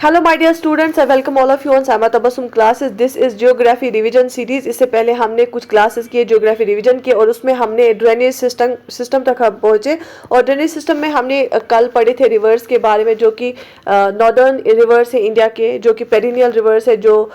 Hello my dear students, I welcome all of you on Sama Tabassum classes. This is geography revision series. इससे पहले हमने कुछ classes किए geography revision के, और उसमें हमने ड्रेनेज सिस्टम तक हम पहुंचे। और ड्रेनेज सिस्टम में हमने कल पढ़े थे रिवर्स के बारे में, जो कि नॉर्दर्न रिवर्स है इंडिया के, जो कि पेरिनियल रिवर्स है, जो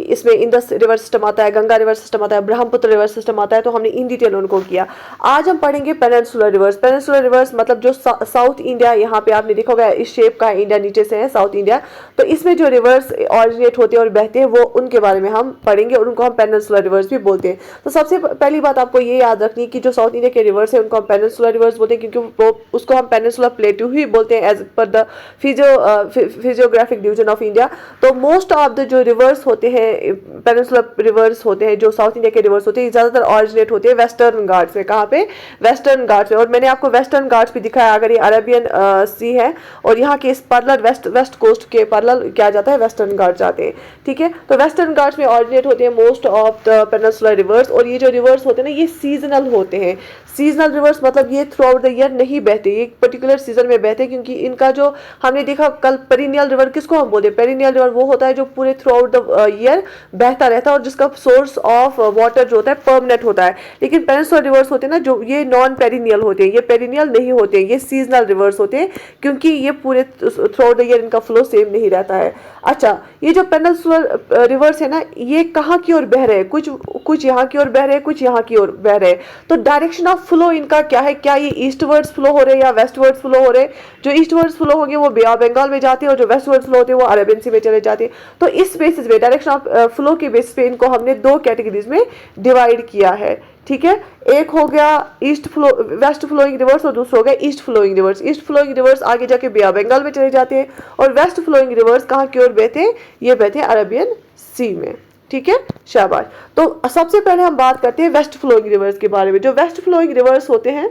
इसमें इंडस रिवर सिस्टम आता है, गंगा रिवर सिस्टम आता है, ब्रह्मपुत्र रिवर सिस्टम आता है। तो हमने इन डिटेल उनको किया। आज हम पढ़ेंगे पेनिनसुलर रिवर्स। पेनिनसुलर रिवर्स मतलब जो साउथ इंडिया, यहाँ पे आपने देखा होगा इस शेप का इंडिया नीचे से है साउथ इंडिया, तो इसमें जो रिवर्स ऑरिजिनेट होते हैं और बहते हैं वो उनके बारे में हम पढ़ेंगे, और उनको हम पेनिनसुलर रिवर्स भी बोलते हैं। तो सबसे पहली बात आपको ये याद रखनी है कि जो साउथ इंडिया के रिवर्स है उनको हम पेनिनसुलर रिवर्स बोलते हैं, क्योंकि वो उसको हम पेनिनसुलर प्लेट्यू ही बोलते हैं एज पर the physiographic division of India. तो मोस्ट ऑफ द जो रिवर्स होते हैं, पेनिनसुलर रिवर्स होते हैं, जो साउथ इंडिया के रिवर्स होते हैं, ज्यादातर ऑरिजिनेट होते हैं वेस्टर्न घाट्स में। कहाँ पे? वेस्टर्न घाट्स में। और मैंने आपको वेस्टर्न घाट्स भी दिखाया। अगर ये अरेबियन सी है और यहाँ के इस पैरेलल वेस्ट कोस्ट के पैरेलल क्या जाता है, वेस्टर्न घाट जाते हैं। ठीक है, तो वेस्टर्न घाट्स में ऑरिजिनेट होते हैं most of the peninsular reverse. और ये जो रिवर्स होते हैं ना, ये सीजनल होते हैं। सीजनल रिवर्स मतलब ये थ्रू आउट द ईयर नहीं बहते, ये एक पर्टिकुलर सीजन में बहते हैं, क्योंकि इनका जो हमने देखा कल, पेरिनियल रिवर किसको हम बोलते हैं? पेरिनियल रिवर वो होता है जो पूरे थ्रू आउट द ईयर बहता रहता है और जिसका सोर्स ऑफ वाटर जो होता है परमानेंट होता है। लेकिन पेनिनसुलर रिवर्स होते हैं ना, जो ये नॉन पेरिनियल होते हैं, ये पेरिनियल नहीं होते हैं, ये सीजनल रिवर्स होते हैं, क्योंकि ये पूरे थ्रू आउट द ईयर इनका फ्लो सेम नहीं रहता है। अच्छा, ये जो पेनिनसुलर रिवर्स है ना, ये कहाँ की ओर बह रहे हैं? कुछ यहाँ की ओर बह रहे हैं, कुछ यहाँ की ओर बह रहे हैं। तो डायरेक्शन ऑफ फ्लो इनका क्या है? क्या ये ईस्टवर्ड्स फ्लो हो रहे हैं या वेस्टवर्ड्स फ्लो हो रहे हैं? जो ईस्टवर्ड्स फ्लो होंगे वो बे ऑफ बंगाल में जाते हैं, और जो वेस्टवर्ड्स फ्लो होते हैं वो अरेबियन सी में चले जाते हैं। तो इस बेसिस पे, डायरेक्शन ऑफ फ्लो के बेसिस पे इनको हमने दो कैटेगरीज में डिवाइड किया है। ठीक है, एक हो गया वेस्ट फ्लोइंग रिवर्स, और दूसरा हो गया east flowing rivers. East flowing rivers आगे जाके बे ऑफ बंगाल में चले जाते हैं, और वेस्ट फ्लोइंग रिवर्स कहाँ की ओर बहते हैं? ये बहते हैं अरेबियन सी में। ठीक है, शाबाश। तो सबसे पहले हम बात करते हैं वेस्ट फ्लोइंग रिवर्स के बारे में। जो वेस्ट फ्लोइंग रिवर्स होते हैं,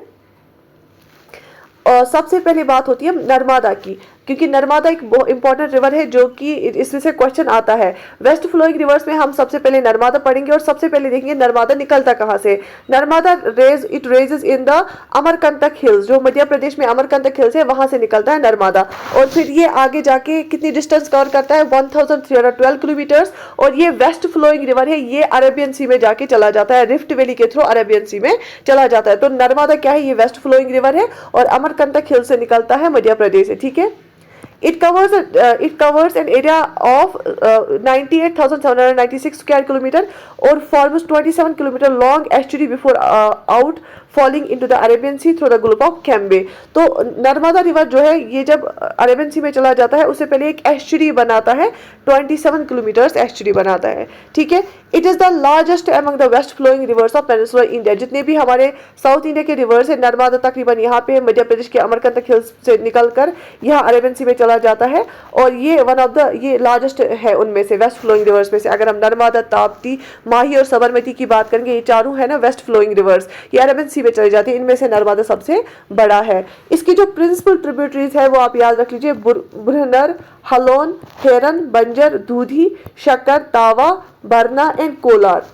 और सबसे पहले बात होती है नर्मदा की, क्योंकि नर्मदा एक बहुत इंपॉर्टेंट रिवर है, जो कि इसमें से क्वेश्चन आता है। वेस्ट फ्लोइंग रिवर्स में हम सबसे पहले नर्मदा पढ़ेंगे, और सबसे पहले देखेंगे नर्मदा निकलता कहाँ से। Narmada raises in the Amarkantak hills, जो मध्य प्रदेश में अमरकंटक हिल्स है, वहां से निकलता है नर्मदा। और फिर ये आगे जाके कितनी डिस्टेंस कवर करता है? 1312 किलोमीटर्स। और ये वेस्ट फ्लोइंग रिवर है, ये अरेबियन सी में जाके चला जाता है, रिफ्ट वैली के थ्रू अरेबियन सी में चला जाता है। तो नर्मदा क्या है? ये वेस्ट फ्लोइंग रिवर है और अमरकंटक हिल से निकलता है, मध्य प्रदेश से। ठीक है, it covers an area of 98,796 square kilometer or forms 27 kilometer long estuary before out falling into the Arabian Sea through the Gulf of Cambay। तो नर्मदा रिवर जो है, ये जब अरेबियन सी में चला जाता है, उससे पहले एक एस्चुरी बनाता है, 27 किलोमीटर एस्चुरी बनाता है। ठीक है, it is the largest among the west flowing rivers of peninsular India. जितने भी हमारे साउथ इंडिया के रिवर्स है, नर्मदा तकरीबन यहाँ पे मध्य प्रदेश के अमरकंटक हिल्स से निकलकर यहाँ अरेबियन सी में चला जाता है, और ये वन ऑफ द ये लार्जेस्ट है उनमें से, वेस्ट फ्लोइंग रिवर्स में से। अगर हम नर्मदा, ताप्ती, माही और साबरमती की बात करेंगे, ये चारों है ना वेस्ट फ्लोइंग रिवर्स, ये अरेबियन सी में चले जाते हैं। इनमें से नर्मदा सबसे बड़ा है। इसकी जो प्रिंसिपल ट्रिब्यूटरीज है वो आप याद रख लीजिए, बुरहनर, हलोन, हेरन, बंजर, दूधी, शक्कर, तावा, बरना एंड कोलार।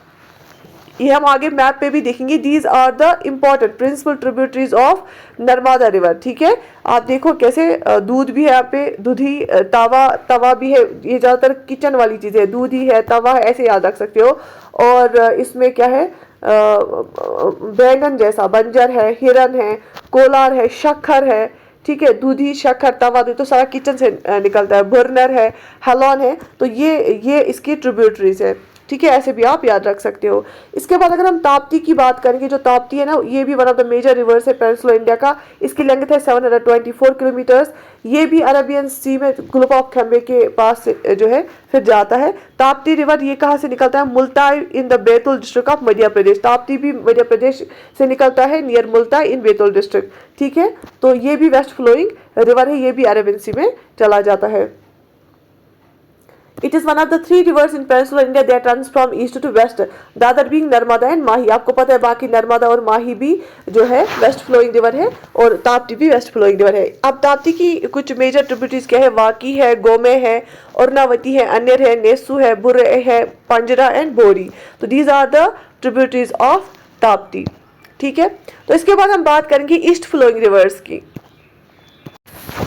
ये हम आगे मैप पे भी देखेंगे। These are the important principal tributaries of Narmada river. ठीक है, आप देखो कैसे दूध भी है यहाँ पे, दूधी, तवा भी है, ये ज्यादातर किचन वाली चीजें है, दूधी है, तवा है, ऐसे याद रख सकते हो। और इसमें क्या है, बैंगन जैसा, बंजर है, हिरन है, कोलार है, शक्कर है। ठीक है, दूधी, शक्कर, तवा, तो सारा किचन से निकलता है। बर्नर है, हलॉन है, तो ये इसकी ट्रिब्यूटरीज है। ठीक है, ऐसे भी आप याद रख सकते हो। इसके बाद अगर हम ताप्ती की बात करेंगे, जो ताप्ती है ना, ये भी one of the major rivers है पेनिनसुलर इंडिया का। इसकी लेंथ है 724 किलोमीटर्स। ये भी अरेबियन सी में गुल्फ ऑफ कैम्बे के पास जो है फिर जाता है। ताप्ती रिवर ये कहाँ से निकलता है? Multai in the Betul district of Madhya Pradesh. Tapti भी मध्य प्रदेश से निकलता है, near Multai in Betul district. ठीक है, तो ये भी वेस्ट फ्लोइंग रिवर है, ये भी अरेबियन सी में चला जाता है। It is one of the three rivers in peninsular India that runs from east to west, the other being Narmada and Mahi. आपको पता है बाकी नर्मदा और माही भी जो है वेस्ट फ्लोइंग रिवर है, और ताप्ती भी वेस्ट फ्लोइंग रिवर है। अब ताप्ती की कुछ मेजर ट्रिब्यूटरीज क्या है? वाकी है, गोमे है, अर्नावती है, अन्यर है, नेसू है, बुर्रे है, पंजरा एंड बोरी। तो these are the tributaries of Tapti. ठीक है, तो इसके बाद हम बात करेंगे ईस्ट फ्लोइंग रिवर्स की।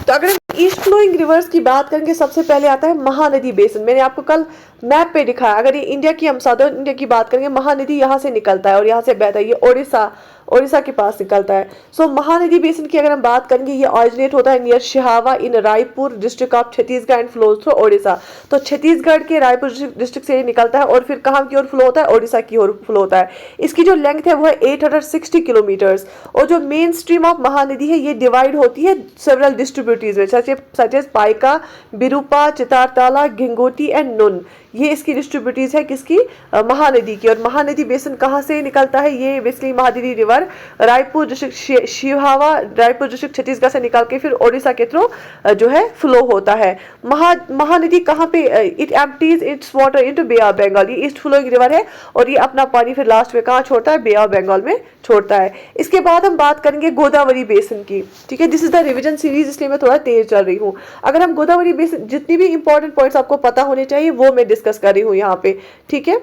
तो अगर ईस्ट फ्लोइंग रिवर्स की बात करेंगे, सबसे पहले आता है महानदी बेसिन। मैंने आपको कल मैप पे दिखाया, अगर ये इंडिया की, हम साउदर्न इंडिया की बात करेंगे, महानदी यहाँ से निकलता है और यहाँ से बहता है, ये ओडिशा, ओडिशा के पास निकलता है। सो महानदी बेसिन की अगर हम बात करेंगे, ये ऑरिजिनेट होता है near Sihawa in Raipur district of Chhattisgarh and flows through Odisha. तो छत्तीसगढ़ के रायपुर डिस्ट्रिक्ट से निकलता है और फिर कहाँ की ओर फ्लो होता है, ओडिशा की ओर फ्लो होता है। इसकी जो लेंथ है वो है 860 किलोमीटर्स। और जो मेन स्ट्रीम ऑफ महानदी है ये डिवाइड होती है सेवरल डिस्ट्रीब्यूटरीज में, such as Paika, Birupa, चितारताला, घिंगोटी and नुन। ये इसकी डिस्ट्रीब्यूटरीज है किसकी, महानदी की। और महानदी बेसिन कहाँ से निकलता है, ये basically Mahanadi river Raipur district Sihawa, Raipur district Chhattisgarh से निकल के फिर ओडिशा के थ्रू जो है फ्लो होता है। महानदी कहाँ पे, it empties its water into bay of Bengal. ये ईस्ट फ्लोइंग रिवर है और ये अपना पानी फिर लास्ट में कहाँ छोड़ता है, बे ऑफ बंगाल में छोड़ता है। इसके बाद हम बात करेंगे गोदावरी बेसिन की। ठीक है, this is the revision series, इसलिए मैं थोड़ा तेज चल रही हूँ। अगर हम गोदावरी बेसिन, जितनी भी इंपॉर्टेंट पॉइंट्स आपको पता होने चाहिए वो मैं डिस्कस कर रही हूँ यहाँ पे। ठीक है,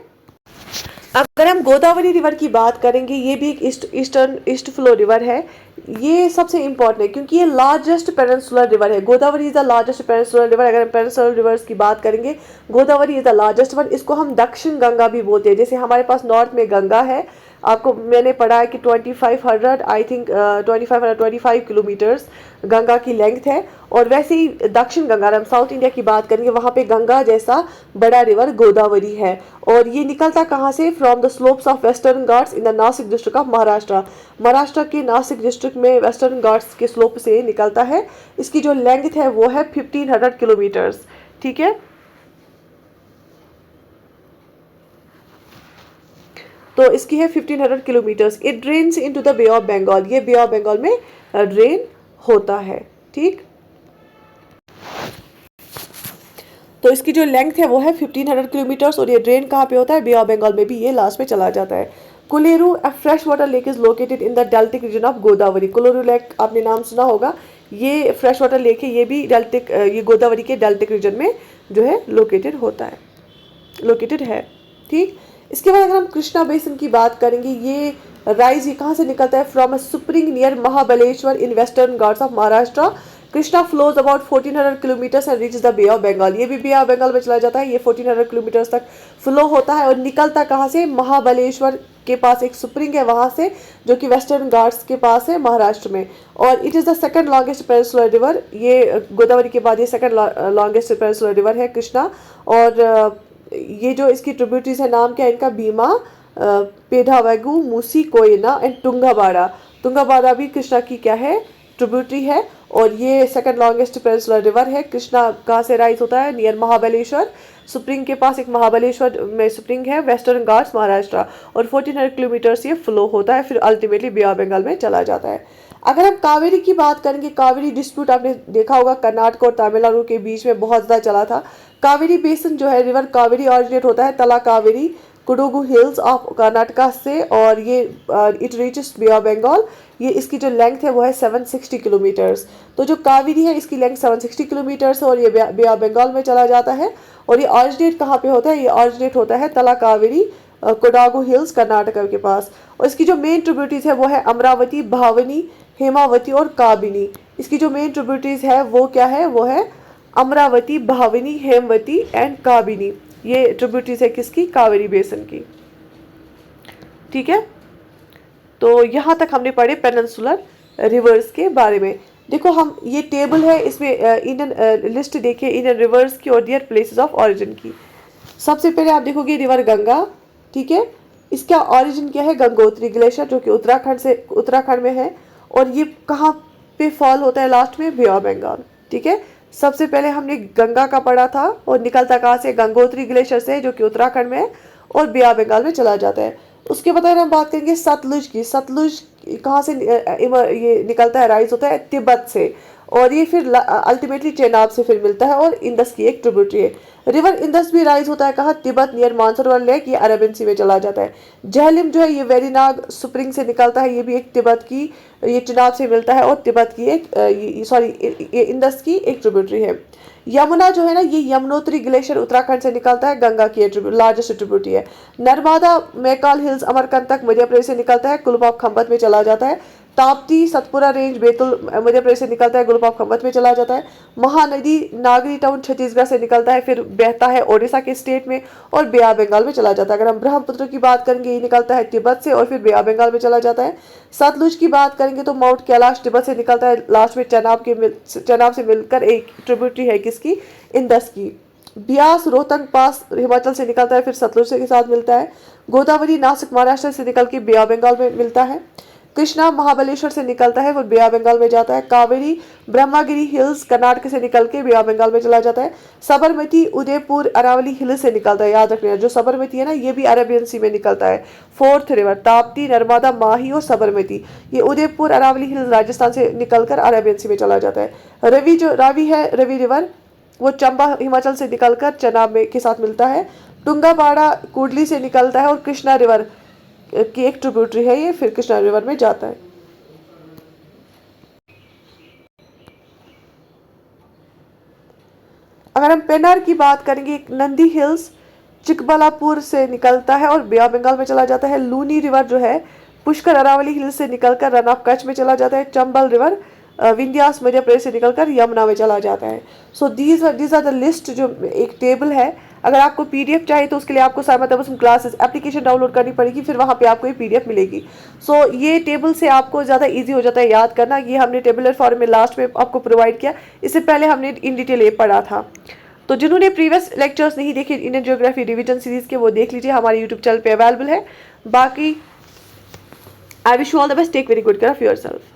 अगर हम गोदावरी रिवर की बात करेंगे, ये भी एक ईस्ट फ्लो रिवर है। ये सबसे इंपॉर्टेंट है क्योंकि ये लार्जेस्ट पेनिनसुलर रिवर है। Godavari is the largest peninsular river. अगर हम पेनिनसुलर रिवर्स की बात करेंगे, Godavari is the largest one. इसको हम दक्षिण गंगा भी बोलते हैं। जैसे हमारे पास नॉर्थ में गंगा है, आपको मैंने पढ़ा है कि 2500 आई थिंक 2525 किलोमीटर्स गंगा की लेंथ है। और वैसे ही दक्षिण गंगा, हम साउथ इंडिया की बात करेंगे, वहाँ पे गंगा जैसा बड़ा रिवर गोदावरी है। और ये निकलता कहाँ से, from the slopes of western Ghats in the Nashik district of Maharashtra. Maharashtra के नासिक डिस्ट्रिक्ट में वेस्टर्न घाट्स के स्लोप से निकलता है। इसकी जो लेंथ है वो है 1500 किलोमीटर्स। ठीक है, तो इसकी है 1500 kilometres. It drains into the bay of Bengal. ये बे ऑफ बंगाल में ड्रेन होता है। ठीक, तो इसकी जो लेंथ है वो है 1500 किलोमीटर्स और ये ड्रेन कहाँ पे होता है, बे ऑफ बंगाल में भी ये लास्ट में चला जाता है। Kolleru, a fresh water lake, is located in the deltaic region of Godavari. Kolleru lake आपने नाम सुना होगा, ये फ्रेश वाटर लेक है, ये भी डेल्टिक, ये गोदावरी के डेल्टिक रीजन में जो है लोकेटेड होता है, लोकेटेड है। ठीक, इसके बाद अगर हम कृष्णा बेसिन की बात करेंगे, ये राइज, ये कहाँ से निकलता है, from a spring near Mahabaleshwar in Western Ghats of Maharashtra. Krishna flows about 1400 kilometres and reaches the bay of Bengal. ये भी बे ऑफ बंगाल में चला जाता है। ये 1400 किलोमीटर्स तक फ्लो होता है और निकलता कहाँ से, महाबलेश्वर के पास एक स्प्रिंग है वहाँ से, जो कि वेस्टर्न घाट्स के पास है महाराष्ट्र में। और it is the second longest peninsular river. ये गोदावरी के बाद ये सेकंड लॉन्गेस्ट पेनिनसुलर रिवर है कृष्णा। और ये जो इसकी ट्रिब्यूटरीज है, नाम क्या है इनका, भीमा, पेधावगु, मूसी, कोयना एंड तुंगाबाड़ा। तुंगाबाड़ा भी कृष्णा की क्या है, ट्रिब्यूटरी है। और ये सेकंड लॉन्गेस्ट पेनिनसुलर रिवर है। कृष्णा कहाँ से राइज होता है, नियर महाबलेश्वर स्प्रिंग के पास, एक महाबलेश्वर में स्प्रिंग है, वेस्टर्न घाट्स महाराष्ट्र। और 1400 किलोमीटर्स ये फ्लो होता है, फिर अल्टीमेटली बे ऑफ बंगाल में चला जाता है। अगर हम कावेरी की बात करेंगे, कावेरी डिस्प्यूट आपने देखा होगा कर्नाटक और तमिलनाडु के बीच में बहुत ज़्यादा चला था। कावेरी बेसिन जो है, रिवर कावेरी ऑरिजिनेट होता है तला कावेरी, कुडुगु हिल्स ऑफ कर्नाटका से। और ये it reaches bay of Bengal. ये इसकी जो लेंथ है वो है 760 किलोमीटर्स। तो जो कावेरी है इसकी लेंथ 760 किलोमीटर्स है और ये बे ऑफ बंगाल में चला जाता है। और ये ऑरिजिनेट कहाँ पे होता है, ये ऑरिजिनेट होता है तला कावेरी, कोडागु हिल्स कर्नाटका के पास। और इसकी जो मेन ट्रिब्यूटरीज है वो है अमरावती, भावनी, हेमावती और काबिनी। इसकी जो मेन ट्रिब्यूटरीज है वो क्या है, वो है अमरावती, भावनी, हेमवती एंड काबिनी। ये ट्रिब्यूटरीज है किसकी, कावेरी बेसिन की। ठीक है, तो यहाँ तक हमने पढ़े पेनिनसुलर रिवर्स के बारे में। देखो हम, ये टेबल है, इसमें इंडियन लिस्ट देखिए इंडियन रिवर्स की और दियर प्लेसेस ऑफ ओरिजिन की। सबसे पहले आप देखोगे रिवर गंगा। ठीक है, इसका ओरिजिन क्या है, गंगोत्री ग्लेशियर, जो कि उत्तराखंड में है। और ये कहाँ पे फॉल होता है लास्ट में, बे ऑफ बंगाल। ठीक है, सबसे पहले हमने गंगा का पढ़ा था और निकलता कहाँ से, गंगोत्री ग्लेशियर से, जो कि उत्तराखंड में है और बे ऑफ बंगाल में चला जाता है। उसके बाद अगर हम बात करेंगे सतलुज की, सतलुज कहाँ से ये निकलता है, राइज होता है तिब्बत से। और ये फिर अल्टीमेटली चेनाब से फिर मिलता है और इंदस की एक ट्रिब्यूटरी है। रिवर इंदस भी राइज होता है कहाँ, तिब्बत नियर मानसरोवर लेक, ये अरेबियन सी में चला जाता है। झेलिम जो है ये वेरीनाग स्प्रिंग से निकलता है, ये भी एक तिब्बत की, ये चेनाब से मिलता है और तिब्बत की एक ये इंदस की एक ट्रिब्यूटरी है। यमुना जो है ना, ये यमुनोत्री ग्लेशियर उत्तराखंड से निकलता है, गंगा की लार्जेस्ट ट्रिब्यूटरी है। नर्मदा मैकाल हिल्स अमरकंटक मध्य प्रदेश से निकलता है, कुलपाप खंबत में चला जाता है। ताप्ती सतपुरा रेंज बैतुल मध्य प्रदेश से निकलता है, ग्रुप ऑफ खम्बत में चला जाता है। महानदी नागरी टाउन छत्तीसगढ़ से निकलता है, फिर बहता है ओडिशा के स्टेट में और बे ऑफ बंगाल में चला जाता है। अगर हम ब्रह्मपुत्र की बात करेंगे, ये निकलता है तिब्बत से और फिर बे ऑफ बंगाल में चला जाता है। सतलुज की बात करेंगे तो माउंट कैलाश तिब्बत से निकलता है, लास्ट में चनाब से मिलकर एक ट्रिब्यूटरी है किसकी, इंदस की। ब्यास रोहतंग पास हिमाचल से निकलता है, फिर सतलुज के साथ मिलता है। गोदावरी नासिक महाराष्ट्र से निकल के बे ऑफ बंगाल में मिलता है। कृष्णा महाबलेश्वर से निकलता है, वो बे ऑफ बंगाल में जाता है। कावेरी ब्रह्मागिरी हिल्स कर्नाटक से निकल के बे ऑफ बंगाल में चला जाता है। साबरमती उदयपुर अरावली हिल्स से निकलता है, याद रखना जो साबरमती है ना, ये भी अरेबियन सी में निकलता है। फोर्थ रिवर ताप्ती नर्मदा माही और साबरमती, ये उदयपुर अरावली हिल्स राजस्थान से निकलकर अरेबियन सी में चला जाता है। रावी है, रवि रिवर, वो चंबा हिमाचल से निकलकर चनाब में के साथ मिलता है। टुंगापाड़ा कुडली से निकलता है और कृष्णा रिवर की एक ट्रिब्यूटरी है, ये फिर कृष्णा रिवर में जाता है। अगर हम पेनार की बात करेंगे, एक नंदी हिल्स चिकबलापुर से निकलता है और बे ऑफ बंगाल में चला जाता है। लूनी रिवर जो है पुष्कर अरावली हिल्स से निकलकर रन ऑफ कच्छ में चला जाता है। चंबल रिवर विंध्यास मध्य प्रदेश से निकलकर यमुना में चला जाता है। So these are the list, जो एक टेबल है। अगर आपको पीडीएफ चाहिए तो उसके लिए आपको Saima Tabassum classes application download करनी पड़ेगी, फिर वहाँ पे आपको ये पीडीएफ मिलेगी। सो ये टेबल से आपको ज़्यादा इजी हो जाता है याद करना। ये हमने टेबुलर फॉर्म में लास्ट में आपको प्रोवाइड किया, इससे पहले हमने इन डिटेल ये पढ़ा था। तो जिन्होंने प्रीवियस लेक्चर्स नहीं देखे इंडियन ज्योग्राफी रिवीजन सीरीज़ के, वो देख लीजिए, हमारे यूट्यूब चैनल पे अवेलेबल है। बाकी I wish you all the best, take very good care of yourself.